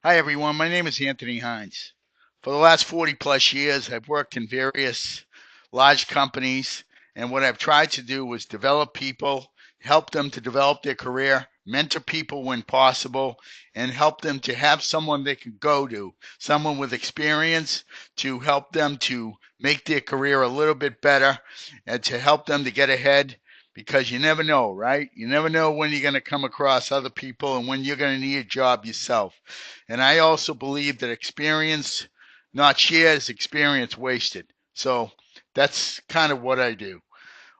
Hi, everyone. My name is Anthony Hines. For the last 40 plus years, I've worked in various large companies, and what I've tried to do was develop people, help them to develop their career, mentor people when possible, and help them to have someone they can go to, someone with experience to help them to make their career a little bit better and to help them to get ahead because you never know, right? You never know when you're going to come across other people and when you're going to need a job yourself. And I also believe that experience not shared is experience wasted. So that's kind of what I do.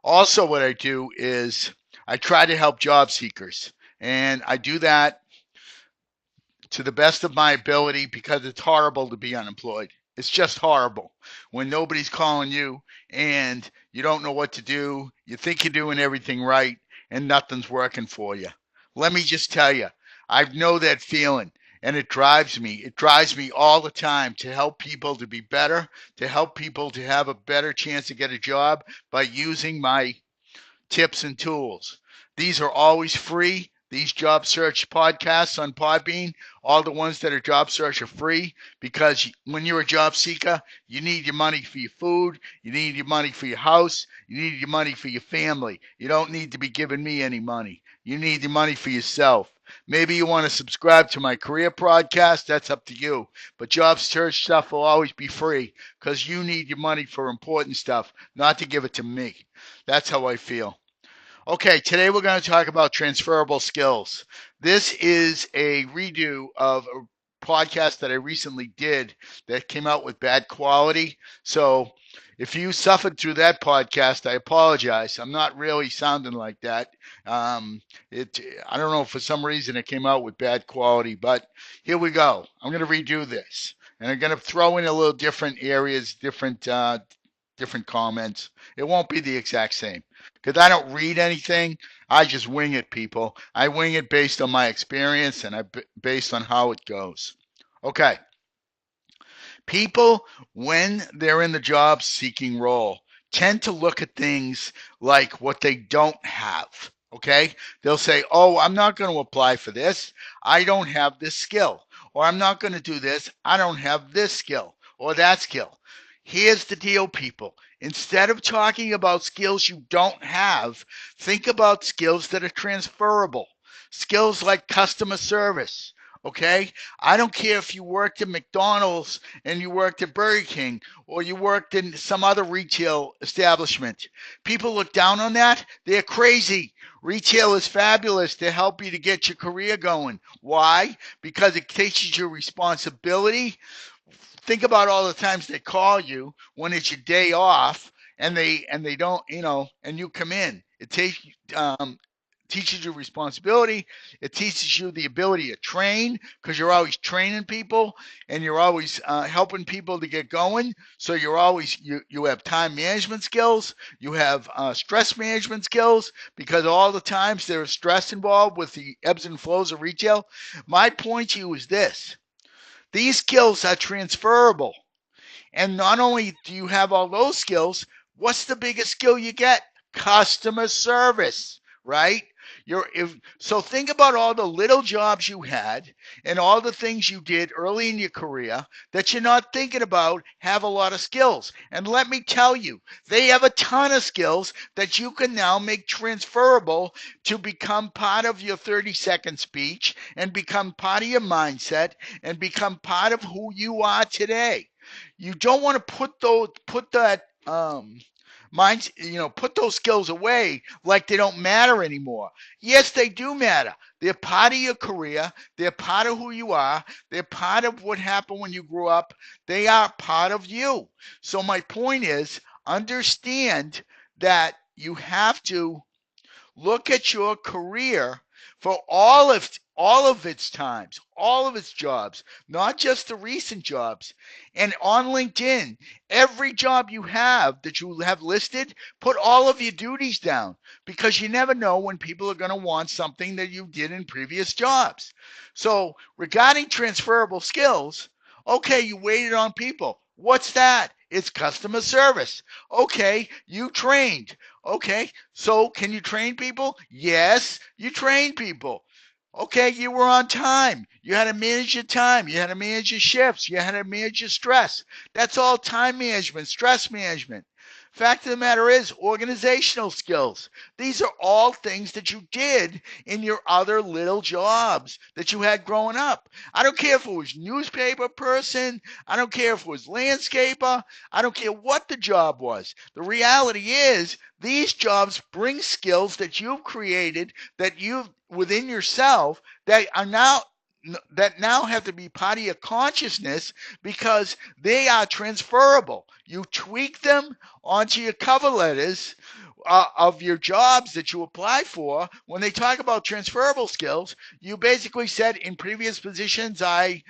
Also, what I do is I try to help job seekers. And I do that to the best of my ability because it's horrible to be unemployed. It's just horrible when nobody's calling you and you don't know what to do. You think you're doing everything right and nothing's working for you. Let me just tell you, I know that feeling and it drives me. It drives me all the time to help people to be better, to help people to have a better chance to get a job by using my tips and tools. These are always free. These job search podcasts on Podbean, all the ones that are job search are free because when you're a job seeker, you need your money for your food, you need your money for your house, you need your money for your family. You don't need to be giving me any money. You need the money for yourself. Maybe you want to subscribe to my career podcast, that's up to you. But job search stuff will always be free because you need your money for important stuff, not to give it to me. That's how I feel. Okay, today we're going to talk about transferable skills. This is a redo of a podcast that I recently did that came out with bad quality. So if you suffered through that podcast, I apologize. I'm not really sounding like that. It I don't know, for some reason it came out with bad quality, but here we go. I'm going to redo this. And I'm going to throw in a little different areas, different comments. It won't be the exact same because I don't read anything. I just wing it, people. I wing it based on my experience and based on how it goes. Okay. People, when they're in the job seeking role, tend to look at things like what they don't have. Okay. They'll say, oh, I'm not going to apply for this. I don't have this skill. Or I'm not going to do this. I don't have this skill or that skill. Here's the deal, people. Instead of talking about skills you don't have, think about skills that are transferable. Skills like customer service. Okay? I don't care if you worked at McDonald's and you worked at Burger King or you worked in some other retail establishment. People look down on that. They're crazy. Retail is fabulous to help you to get your career going. Why? Because it teaches you responsibility. Think about all the times they call you when it's your day off and they don't, and you come in. It takes teaches you responsibility. It teaches you the ability to train because you're always training people and you're always helping people to get going. So you have time management skills. You have stress management skills because all the times there's stress involved with the ebbs and flows of retail. My point to you is this: these skills are transferable. And not only do you have all those skills, what's the biggest skill you get? Customer service, right? So think about all the little jobs you had and all the things you did early in your career that you're not thinking about have a lot of skills. And let me tell you, they have a ton of skills that you can now make transferable to become part of your 30-second speech and become part of your mindset and become part of who you are today. You don't want to put that mind, put those skills away like they don't matter anymore. Yes, they do matter. They're part of your career. They're part of who you are. They're part of what happened when you grew up. They are part of you. So my point is, understand that you have to look at your career for all of its times, all of its jobs, not just the recent jobs. And on LinkedIn, every job you have that you have listed, put all of your duties down because you never know when people are going to want something that you did in previous jobs. So, regarding transferable skills, okay, you waited on people. What's that? It's customer service. Okay, you trained. Okay, so can you train people? Yes, you train people. Okay, you were on time. You had to manage your time. You had to manage your shifts. You had to manage your stress. That's all time management, stress management. Fact of the matter is, organizational skills. These are all things that you did in your other little jobs that you had growing up. I don't care if it was newspaper person. I don't care if it was landscaper. I don't care what the job was. The reality is, these jobs bring skills that you've created, that you've within yourself, that now have to be part of your consciousness because they are transferable. You tweak them onto your cover letters of your jobs that you apply for. When they talk about transferable skills, you basically said in previous positions, I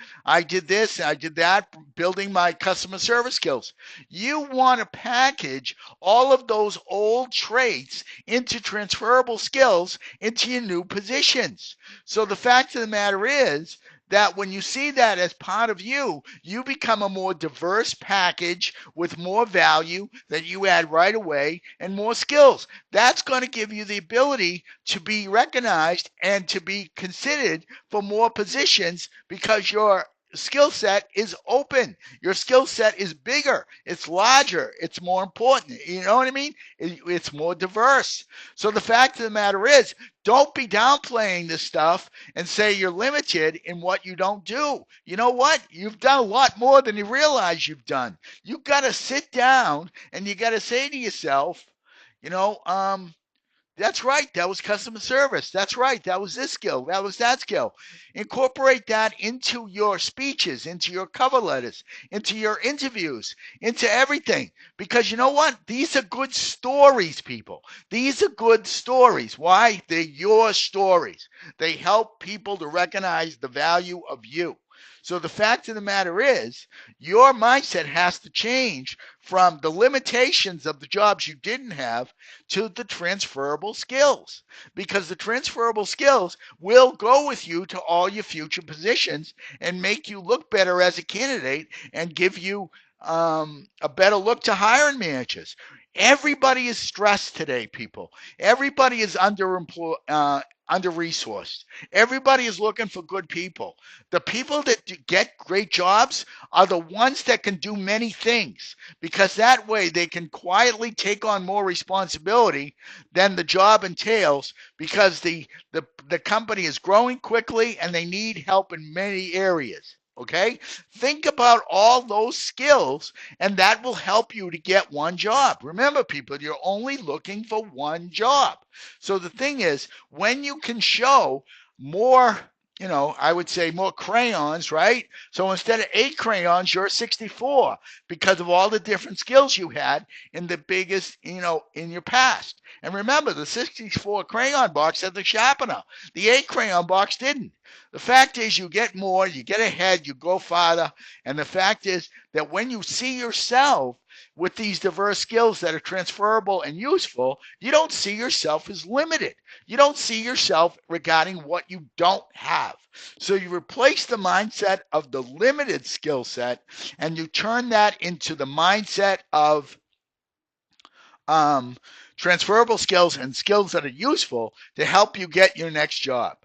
did this, I did that, building my customer service skills. You want to package all of those old traits into transferable skills into your new positions. So the fact of the matter is that when you see that as part of you, you become a more diverse package with more value that you add right away and more skills. That's going to give you the ability to be recognized and to be considered for more positions because your skill set is open. Your skill set is bigger, it's larger, it's more important. You know what I mean? It's more diverse. So the fact of the matter is, don't be downplaying this stuff and say you're limited in what you don't do. You know what? You've done a lot more than you realize you've done. You've got to sit down and you got to say to yourself, you know, that's right. That was customer service. That's right. That was this skill. That was that skill. Incorporate that into your speeches, into your cover letters, into your interviews, into everything. Because you know what? These are good stories, people. These are good stories. Why? They're your stories. They help people to recognize the value of you. So the fact of the matter is, your mindset has to change from the limitations of the jobs you didn't have to the transferable skills, because the transferable skills will go with you to all your future positions and make you look better as a candidate and give you a better look to hiring managers. Everybody is stressed today, people. Everybody is under resourced. Everybody is looking for good people. The people that get great jobs are the ones that can do many things, because that way they can quietly take on more responsibility than the job entails, because the company is growing quickly and they need help in many areas. Okay? Think about all those skills, and that will help you to get one job. Remember, people, you're only looking for one job. So the thing is, when you can show more, I would say more crayons, right? So instead of 8 crayons, you're 64 because of all the different skills you had in the biggest, in your past. And remember, the 64 crayon box had the sharpener. The 8 crayon box didn't. The fact is, you get more, you get ahead, you go farther. And the fact is that when you see yourself with these diverse skills that are transferable and useful, you don't see yourself as limited. You don't see yourself regarding what you don't have. So you replace the mindset of the limited skill set and you turn that into the mindset of um, transferable skills and skills that are useful to help you get your next job.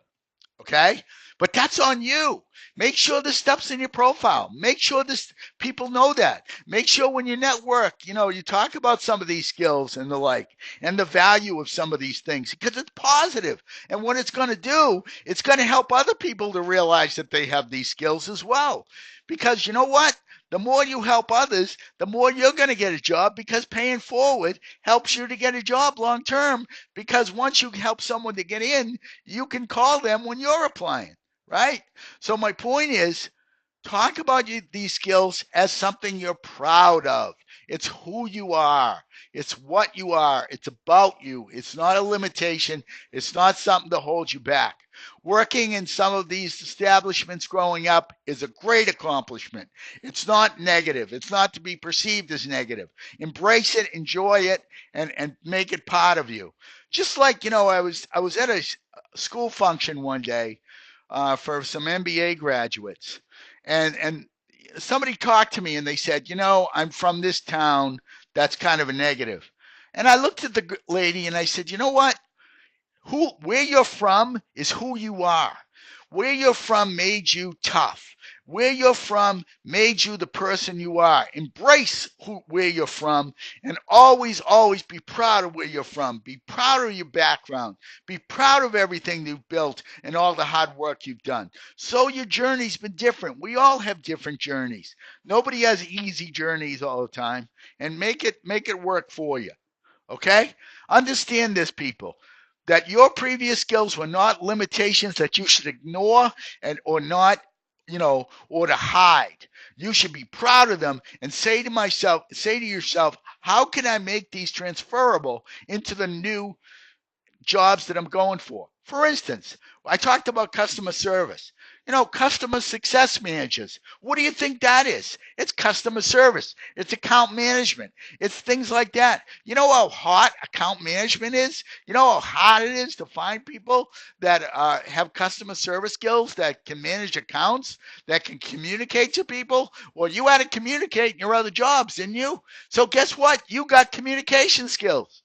Okay? But that's on you. Make sure this stuff's in your profile. Make sure this people know that. Make sure when you network, you talk about some of these skills and the like, and the value of some of these things, because it's positive. And what it's going to do, it's going to help other people to realize that they have these skills as well. Because you know what? The more you help others, the more you're going to get a job, because paying forward helps you to get a job long term. Because once you help someone to get in, you can call them when you're applying, right? So my point is, talk about these skills as something you're proud of. It's who you are. It's what you are. It's about you. It's not a limitation. It's not something to hold you back. Working in some of these establishments growing up is a great accomplishment. It's not negative. It's not to be perceived as negative. Embrace it, enjoy it, and make it part of you. Just like, I was at a school function one day for some MBA graduates, and somebody talked to me and they said, I'm from this town that's kind of a negative. And I looked at the lady and I said, you know what? Where you're from is who you are. Where you're from made you tough. Where you're from made you the person you are. Embrace where you're from, and always, always be proud of where you're from. Be proud of your background. Be proud of everything you've built and all the hard work you've done. So your journey's been different. We all have different journeys. Nobody has easy journeys all the time, and make it work for you. Okay? Understand this, people, that your previous skills were not limitations that you should ignore and or not, or to hide. You should be proud of them and say to yourself, how can I make these transferable into the new jobs that I'm going for? For instance, I talked about customer service. Customer success managers. What do you think that is? It's customer service. It's account management. It's things like that. You know how hot account management is? You know how hard it is to find people that have customer service skills, that can manage accounts, that can communicate to people? Well, you had to communicate in your other jobs, didn't you? So guess what? You got communication skills.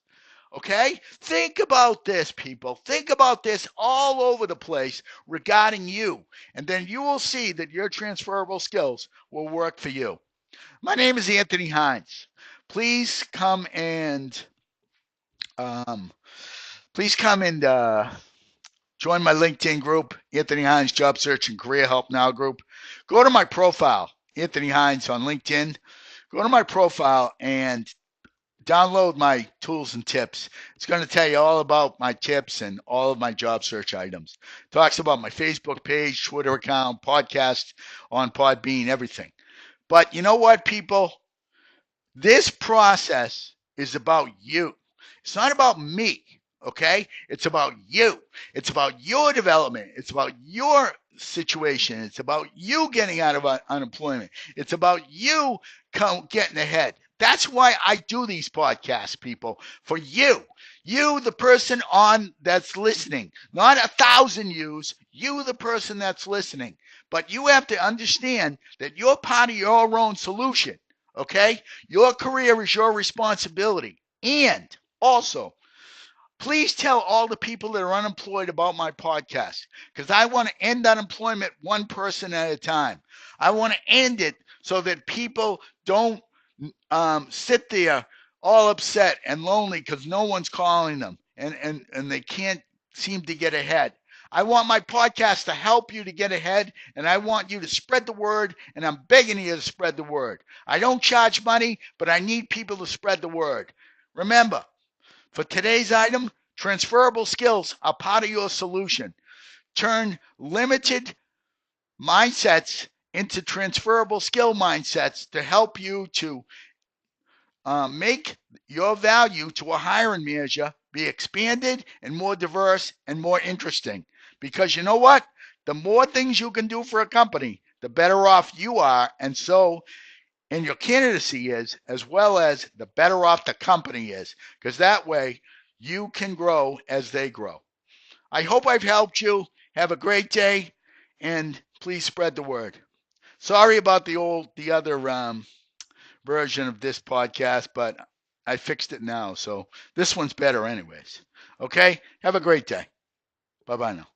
Okay? Think about this, people. Think about this all over the place regarding you. And then you will see that your transferable skills will work for you. My name is Anthony Hines. Please come and um, join my LinkedIn group, Anthony Hines Job Search and Career Help Now group. Go to my profile, Anthony Hines on LinkedIn. Go to my profile and download my tools and tips. It's going to tell you all about my tips and all of my job search items. Talks about my Facebook page, Twitter account, podcast on Podbean, everything. But you know what, people? This process is about you. It's not about me, okay? It's about you. It's about your development. It's about your situation. It's about you getting out of unemployment. It's about you getting ahead. That's why I do these podcasts, people, for you. You, the person that's listening, not 1,000 yous. You, the person that's listening. But you have to understand that you're part of your own solution. Okay? Your career is your responsibility. And also, please tell all the people that are unemployed about my podcast, because I want to end unemployment one person at a time. I want to end it so that people don't sit there all upset and lonely because no one's calling them, and they can't seem to get ahead. I want my podcast to help you to get ahead, and I want you to spread the word, and I'm begging you to spread the word. I don't charge money, but I need people to spread the word. Remember, for today's item, transferable skills are part of your solution. Turn limited mindsets into transferable skill mindsets to help you to make your value to a hiring manager be expanded and more diverse and more interesting. Because you know what? The more things you can do for a company, the better off you are, and your candidacy is, as well as the better off the company is. Because that way, you can grow as they grow. I hope I've helped you. Have a great day, and please spread the word. Sorry about the other version of this podcast, but I fixed it now. So this one's better anyways. Okay? Have a great day. Bye-bye now.